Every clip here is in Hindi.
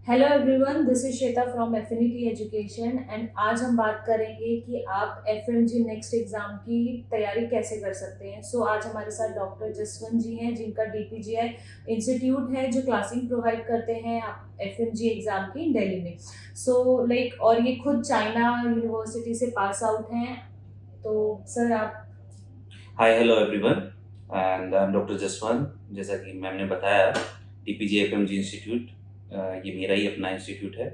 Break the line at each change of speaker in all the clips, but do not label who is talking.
Hello everyone, this is Shweta from affinity education and आज हम बात करेंगे कि आप एफएमजी नेक्स्ट एग्जाम की तैयारी कैसे कर सकते हैं। आज हमारे साथ डॉक्टर जसवंत जी हैं जिनका डीपीजीआई इंस्टीट्यूट है जो क्लासिंग प्रोवाइड करते हैं एफएमजी एग्जाम की दिल्ली में। और ये खुद चाइना यूनिवर्सिटी से पास आउट हैं। तो सर आप
hi hello everyone and I am doctor Jaswant. जैसा कि मैम ने बताया, टीपीजी एफएमजी इंस्टीट्यूट ये मेरा ही अपना इंस्टीट्यूट है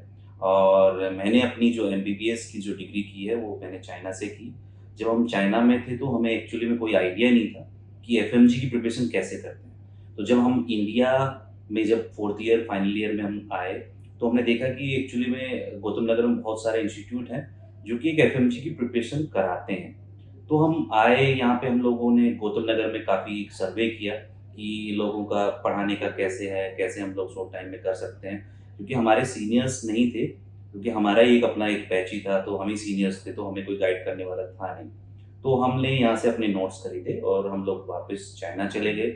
और मैंने अपनी जो एमबीबीएस की जो डिग्री की है वो मैंने चाइना से की। जब हम चाइना में थे तो हमें एक्चुअली में कोई आइडिया नहीं था कि एफएमजी की प्रिपरेशन कैसे करते हैं। तो जब हम इंडिया में जब फोर्थ ईयर फाइनल ईयर में हम आए तो हमने देखा कि एक्चुअली में गौतम नगर में बहुत सारे इंस्टीट्यूट हैं जो कि एक एफएमजी की प्रिपरेशन कराते हैं। तो हम आए यहाँ पे, हम लोगों ने गौतम नगर में काफ़ी सर्वे किया कि लोगों का पढ़ाने का कैसे है, कैसे हम लोग शॉर्ट टाइम में कर सकते हैं, क्योंकि हमारे सीनियर्स नहीं थे, क्योंकि हमारा ही एक अपना एक बैच ही था, तो हम ही सीनियर्स थे, तो हमें कोई गाइड करने वाला था नहीं। तो हमने यहाँ से अपने नोट्स खरीदे और हम लोग वापस चाइना चले गए।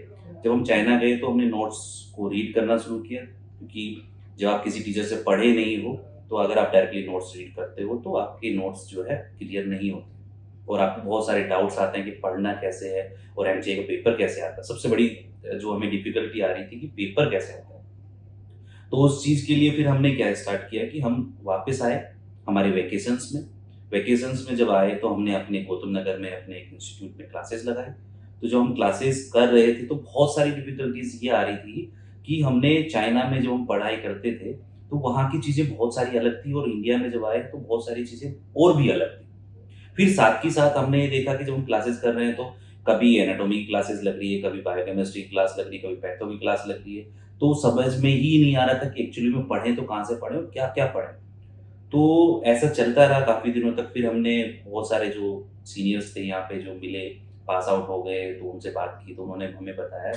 जब हम चाइना गए तो हमने नोट्स को रीड करना शुरू किया, क्योंकि जब आप किसी टीचर से पढ़े नहीं हो तो अगर आप डायरेक्टली नोट्स रीड करते हो तो आपके नोट्स जो है क्लियर नहीं होते और आपको बहुत सारे डाउट्स आते हैं कि पढ़ना कैसे है और एमसीए का पेपर कैसे आता है। सबसे बड़ी जो हमें डिफिकल्टी आ रही थी कि पेपर कैसे आता है। तो उस चीज़ के लिए फिर हमने क्या स्टार्ट किया कि हम वापस आए हमारे वेकेशंस में जब आए तो हमने अपने गौतम नगर में अपने एक इंस्टीट्यूट में क्लासेस लगाए। तो जब हम क्लासेस कर रहे थे तो बहुत सारी डिफिकल्टीज ये आ रही थी कि हमने चाइना में जब हम पढ़ाई करते थे तो वहाँ की चीज़ें बहुत सारी अलग थी और इंडिया में जब आए तो बहुत सारी चीज़ें और भी अलग थी। फिर साथ ही साथ हमने ये देखा कि जब हम क्लासेस कर रहे हैं तो कभी एनाटॉमी की क्लासेस लग रही है, कभी बायोकेमिस्ट्री की क्लास लग रही है, कभी पैथो की क्लास लग रही है। तो समझ में ही नहीं आ रहा था कि एक्चुअली में पढ़ें तो कहाँ से पढ़ें और क्या क्या पढ़ें। तो ऐसा चलता रहा काफ़ी दिनों तक। फिर हमने बहुत सारे जो सीनियर्स थे यहाँ पे जो मिले, पास आउट हो गए, तो उनसे बात की तो उन्होंने हमें बताया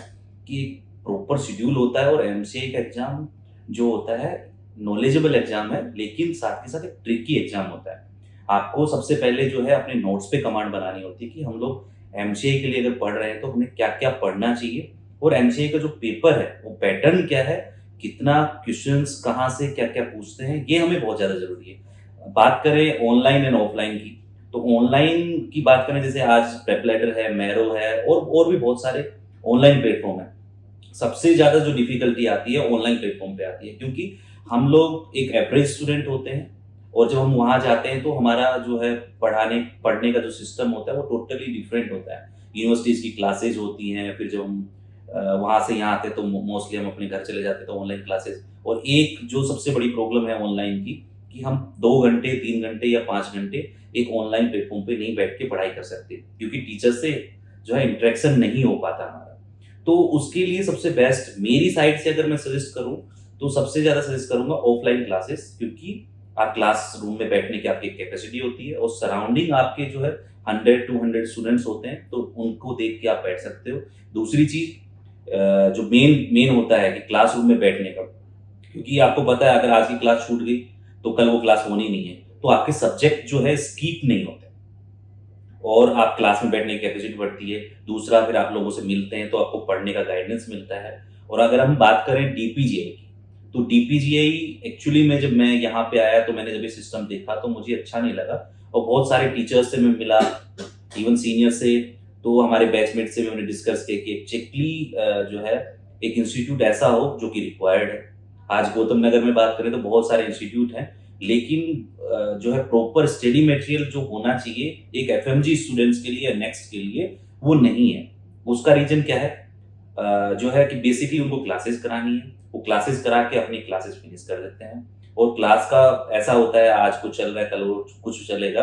कि एक प्रॉपर शेड्यूल होता है और एमसीए का एग्ज़ाम जो होता है नॉलेजेबल एग्ज़ाम है, लेकिन साथ ही साथ एक ट्रिकी एग्ज़ाम होता है। आपको सबसे पहले जो है अपने नोट्स पे कमांड बनानी होती है कि हम लोग एमसीए के लिए अगर पढ़ रहे हैं तो हमें क्या क्या पढ़ना चाहिए और एमसीए का जो पेपर है वो पैटर्न क्या है, कितना क्वेश्चंस कहाँ से क्या क्या पूछते हैं, ये हमें बहुत ज़्यादा ज़रूरी है। बात करें ऑनलाइन एंड ऑफलाइन की, तो ऑनलाइन की बात करें जैसे आज प्रेपलेटर है, मैरो है और भी बहुत सारे ऑनलाइन प्लेटफॉर्म है। सबसे ज़्यादा जो डिफिकल्टी आती है ऑनलाइन प्लेटफॉर्म पे आती है, क्योंकि हम लोग एक एवरेज स्टूडेंट होते हैं और जब हम वहाँ जाते हैं तो हमारा जो है पढ़ने का जो सिस्टम होता है वो टोटली डिफरेंट होता है। यूनिवर्सिटीज़ की क्लासेज होती हैं, फिर जब हम वहाँ से यहाँ आते हैं तो मोस्टली हम अपने घर चले जाते हैं तो ऑनलाइन क्लासेज। और एक जो सबसे बड़ी प्रॉब्लम है ऑनलाइन की कि हम 2 घंटे 3 घंटे या 5 घंटे एक ऑनलाइन प्लेटफॉर्म पे नहीं बैठ के पढ़ाई कर सकते, क्योंकि टीचर से जो है इंटरेक्शन नहीं हो पाता हमारा। तो उसके लिए सबसे बेस्ट मेरी साइड से अगर मैं सजेस्ट करूँ तो सबसे ज़्यादा सजेस्ट करूँगा ऑफलाइन क्लासेस, क्योंकि आप क्लास रूम में बैठने की आपकी कैपेसिटी होती है और सराउंडिंग आपके जो है 100-200 स्टूडेंट्स होते हैं तो उनको देख के आप बैठ सकते हो। दूसरी चीज जो मेन मेन होता है कि क्लासरूम में बैठने का, क्योंकि आपको पता है अगर आज की क्लास छूट गई तो कल वो क्लास होनी नहीं है, तो आपके सब्जेक्ट जो है स्कीप नहीं होते और आप क्लास में बैठने की कैपेसिटी बढ़ती है। दूसरा, फिर आप लोगों से मिलते हैं तो आपको पढ़ने का गाइडेंस मिलता है। और अगर हम बात करें डीपीजीआई की, तो डीपीजीआई एक्चुअली में जब मैं यहाँ पे आया तो मैंने जब ये सिस्टम देखा तो मुझे अच्छा नहीं लगा और बहुत सारे टीचर्स से मैं मिला, इवन सीनियर से, तो हमारे बैचमेट से भी हमने डिस्कस किया कि एक्चुअली जो है एक इंस्टीट्यूट ऐसा हो जो कि रिक्वायर्ड है। आज गौतम नगर में बात करें तो बहुत सारे इंस्टीट्यूट हैं, लेकिन जो है प्रॉपर स्टडी मटेरियल जो होना चाहिए एक एफएमजी स्टूडेंट्स के लिए, नेक्स्ट के लिए, वो नहीं है। उसका रीजन क्या है? जो है कि बेसिकली उनको क्लासेस करानी है, वो क्लासेस करा के अपनी क्लासेस फिनिश कर देते हैं और क्लास का ऐसा होता है आज कुछ चल रहा है कल वो कुछ चलेगा।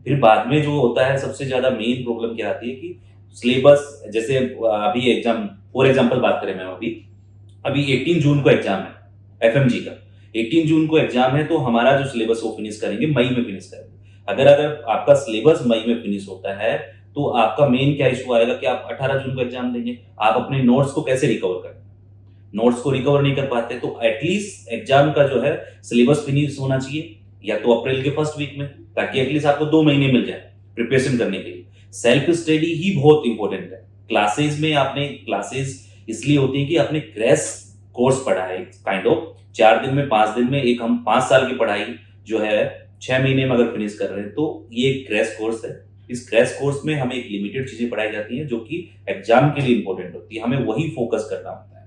फिर बाद में जो होता है सबसे ज्यादा मेन प्रॉब्लम क्या आती है कि सिलेबस, जैसे अभी एग्जाम फॉर एग्जाम्पल बात करें मैम, अभी अभी 18 जून को एग्जाम है एफएमजी का, 18 जून को एग्जाम है तो हमारा जो सिलेबस वो फिनिश करेंगे मई में फिनिश करेंगे। अगर अगर आपका सिलेबस मई में फिनिश होता है तो आपका मेन क्या इशू आएगा कि आप 18 जून को एग्जाम देंगे, आप अपने नोट्स को कैसे रिकवर करें? नोट्स को रिकवर नहीं कर पाते तो एटलीस्ट एग्जाम का जो है सिलेबस फिनिश होना चाहिए या तो अप्रैल के फर्स्ट वीक में, ताकि एटलीस्ट आपको 2 महीने मिल जाए प्रिपरेशन करने के लिए। सेल्फ स्टडी ही बहुत इंपॉर्टेंट है। क्लासेस में आपने क्लासेस इसलिए होती है कि आपने क्रैश कोर्स पढ़ा है काइंड ऑफ, 4 दिन में 5 दिन में एक हम 5 साल की पढ़ाई जो है 6 महीने में अगर फिनिश कर रहे हैं, तो ये एक क्रैश कोर्स है। इस क्रैश कोर्स में हमें एक लिमिटेड चीजें पढ़ाई जाती हैं जो कि एग्जाम के लिए इंपॉर्टेंट होती है, हमें वही फोकस करना होता है।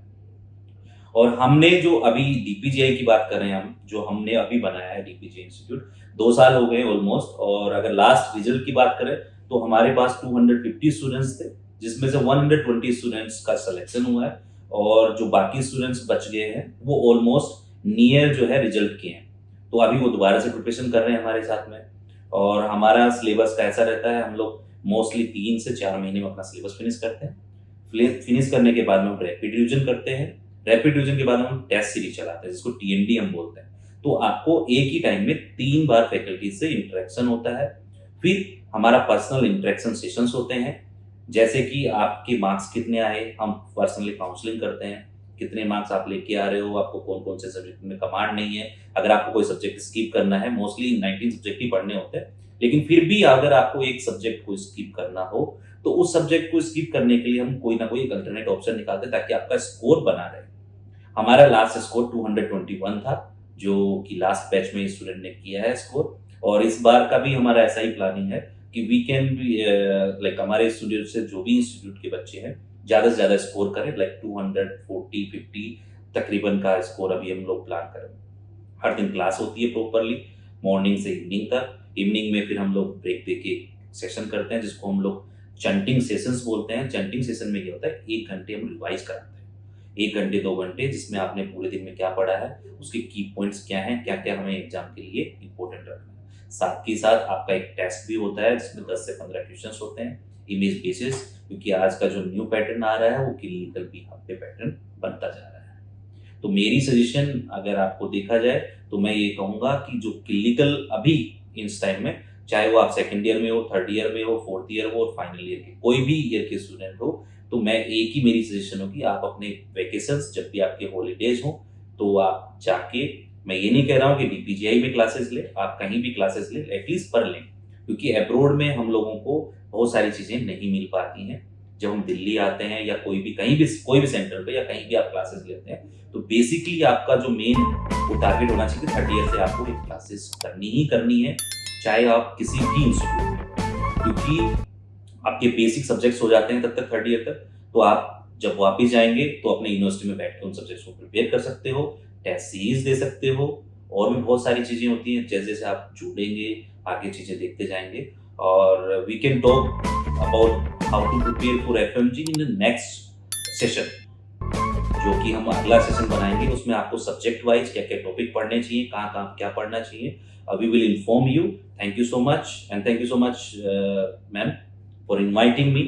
और हमने जो अभी डीपीजीआई की बात कर रहे हैं, हम जो हमने अभी बनाया है डीपीजीआई इंस्टीट्यूट, 2 साल हो गए ऑलमोस्ट, और अगर लास्ट रिजल्ट की बात करें तो हमारे पास 250 स्टूडेंट्स थे, जिसमें से 120 स्टूडेंट्स का सिलेक्शन हुआ है, और जो बाकी स्टूडेंट्स बच गए हैं वो ऑलमोस्ट नियर जो है रिजल्ट के हैं। तो अभी वो दोबारा से प्रिपरेशन कर रहे हैं हमारे साथ में। और हमारा सिलेबस कैसा रहता है, हम लोग मोस्टली 3 से 4 महीने में अपना सिलेबस फिनिश करते हैं। फिनिश करने के बाद में हम रैपिड रिवीजन करते हैं। रैपिड रिवीजन के बाद हम टेस्ट सीरीज चलाते हैं, जिसको टीएनडी हम बोलते हैं। तो आपको एक ही टाइम में 3 बार फैकल्टी से इंटरेक्शन होता है। फिर हमारा पर्सनल इंटरेक्शन सेशंस होते हैं, जैसे कि आपके मार्क्स कितने आए, हम पर्सनली काउंसलिंग करते हैं, कितने मार्क्स आप लेके आ रहे हो, आपको कौन कौन से सब्जेक्ट में कमांड नहीं है, अगर आपको कोई सब्जेक्ट स्किप करना है, मोस्टली 19 सब्जेक्ट ही पढ़ने होते हैं, लेकिन फिर भी अगर आपको एक सब्जेक्ट को स्किप करना हो तो उस सब्जेक्ट को स्किप करने के लिए हम कोई ना कोई एक अल्टरनेट ऑप्शन निकालते हैं, ताकि आपका स्कोर बना रहे। हमारा लास्ट स्कोर 221 था, जो कि लास्ट बैच में स्टूडेंट ने किया है स्कोर, और इस बार का भी हमारा ऐसा ही प्लानिंग है कि वी कैन भी लाइक हमारे स्टूडेंट से जो भी इंस्टीट्यूट के बच्चे हैं ज़्यादा से ज़्यादा स्कोर करें, लाइक 240-50 तकरीबन का स्कोर अभी हम लोग प्लान करें। हर दिन क्लास होती है प्रॉपरली, मॉर्निंग से इवनिंग तक। इवनिंग में फिर हम लोग ब्रेक दे के सेशन करते हैं, जिसको हम लोग चंटिंग सेशंस बोलते हैं। चंटिंग सेशन में क्या होता है, 1 घंटे हम रिवाइज कराते हैं, 1 घंटे 2 घंटे, जिसमें आपने पूरे दिन में क्या पढ़ा है, उसके की पॉइंट्स क्या हैं, क्या क्या हमें एग्जाम के लिए इंपॉर्टेंट रखना है। साथ ही साथ आपका एक टेस्ट भी होता है, जिसमें 10 से 15 क्वेश्चंस होते हैं इमेज बेसिस, क्योंकि आज का जो न्यू पैटर्न आ रहा है वो क्लिनिकल बीहाफ पे पैटर्न बनता जा रहा है। तो मेरी सजेशन अगर आपको देखा जाए तो मैं ये कहूँगा कि जो क्लिनिकल अभी इस टाइम में, चाहे वो आप सेकेंड ईयर में हो, थर्ड ईयर में हो, फोर्थ ईयर हो, और फाइनल ईयर के कोई भी ईयर के स्टूडेंट हो, तो मैं एक ही मेरी सजेशन हो कि आप अपने वेकेशंस, जब भी आपके हॉलीडेज हो, तो आप जाके, मैं ये नहीं कह रहा हूँ कि डीपीजीआई में क्लासेस ले, आप कहीं भी क्लासेस ले, एटलीस्ट पर लें, क्योंकि अब्रोड में हम लोगों को बहुत सारी चीज़ें नहीं मिल पाती हैं। जब हम दिल्ली आते हैं या कोई भी कोई भी सेंटर पे या कहीं भी आप क्लासेस लेते हैं, तो बेसिकली आपका जो मेन वो टारगेट होना चाहिए कि थर्ड ईयर से आपको एक क्लासेस करनी ही करनी है, चाहे आप किसी भी इंस्टीट्यूट में, क्योंकि आपके बेसिक सब्जेक्ट्स हो जाते हैं तब तक थर्ड ईयर तक। तो आप जब वापस जाएंगे तो अपने यूनिवर्सिटी में बैठ के उन सब्जेक्ट्स को प्रिपेयर कर सकते हो, टेस्ट सीरीज दे सकते हो, और भी बहुत सारी चीज़ें होती हैं। जैसे जैसे आप जुड़ेंगे, आगे चीज़ें देखते जाएंगे, और we can talk about how to prepare for FMG in the next session, जो कि हम अगला सेशन बनाएंगे। उसमें आपको सब्जेक्ट वाइज क्या क्या टॉपिक पढ़ने चाहिए, कहाँ कहाँ क्या पढ़ना चाहिए, we will inform you. Thank you so much, and thank you so much ma'am for inviting me